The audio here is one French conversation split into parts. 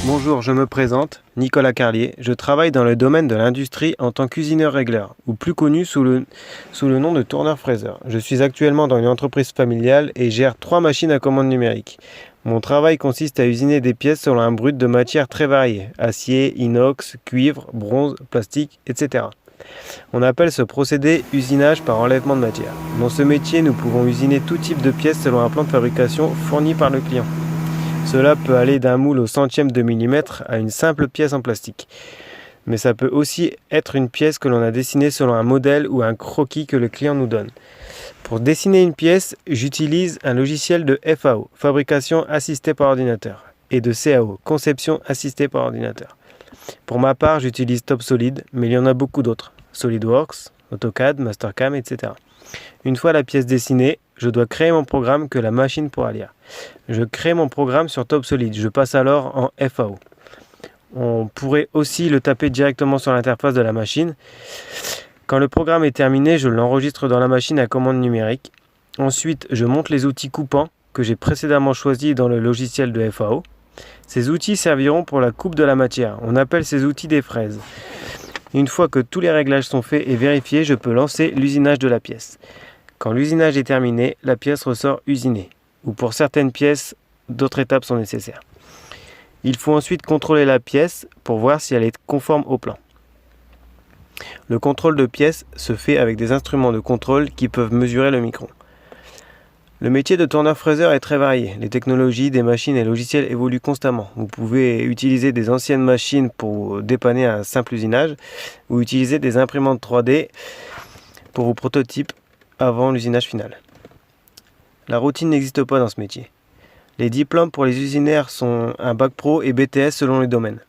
Bonjour, je me présente, Nicolas Carlier. Je travaille dans le domaine de l'industrie en tant qu'usineur-régleur, ou plus connu sous le nom de tourneur-fraiseur. Je suis actuellement dans une entreprise familiale et gère 3 machines à commande numérique. Mon travail consiste à usiner des pièces selon un brut de matières très variées, acier, inox, cuivre, bronze, plastique, etc. On appelle ce procédé usinage par enlèvement de matière. Dans ce métier, nous pouvons usiner tout type de pièces selon un plan de fabrication fourni par le client. Cela peut aller d'un moule au centième de millimètre à une simple pièce en plastique. Mais ça peut aussi être une pièce que l'on a dessinée selon un modèle ou un croquis que le client nous donne. Pour dessiner une pièce, j'utilise un logiciel de FAO, fabrication assistée par ordinateur, et de CAO, conception assistée par ordinateur. Pour ma part, j'utilise TopSolid, mais il y en a beaucoup d'autres, SolidWorks, AutoCAD, Mastercam, etc. Une fois la pièce dessinée, je dois créer mon programme que la machine pourra lire. Je crée mon programme sur TopSolid, je passe alors en FAO. On pourrait aussi le taper directement sur l'interface de la machine. Quand le programme est terminé, je l'enregistre dans la machine à commande numérique. Ensuite, je monte les outils coupants que j'ai précédemment choisis dans le logiciel de FAO. Ces outils serviront pour la coupe de la matière. On appelle ces outils des fraises. Une fois que tous les réglages sont faits et vérifiés, je peux lancer l'usinage de la pièce. Quand l'usinage est terminé, la pièce ressort usinée. Ou pour certaines pièces, d'autres étapes sont nécessaires. Il faut ensuite contrôler la pièce pour voir si elle est conforme au plan. Le contrôle de pièce se fait avec des instruments de contrôle qui peuvent mesurer le micron. Le métier de tourneur-fraiseur est très varié. Les technologies, des machines et logiciels évoluent constamment. Vous pouvez utiliser des anciennes machines pour dépanner un simple usinage ou utiliser des imprimantes 3D pour vos prototypes avant l'usinage final. La routine n'existe pas dans ce métier. Les diplômes pour les usinaires sont un bac pro et BTS selon les domaines.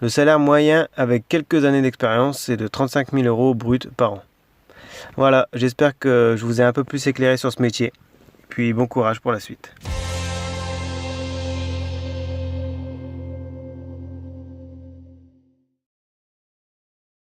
Le salaire moyen avec quelques années d'expérience est de 35 000 € brut par an. Voilà, j'espère que je vous ai un peu plus éclairé sur ce métier. Puis bon courage pour la suite.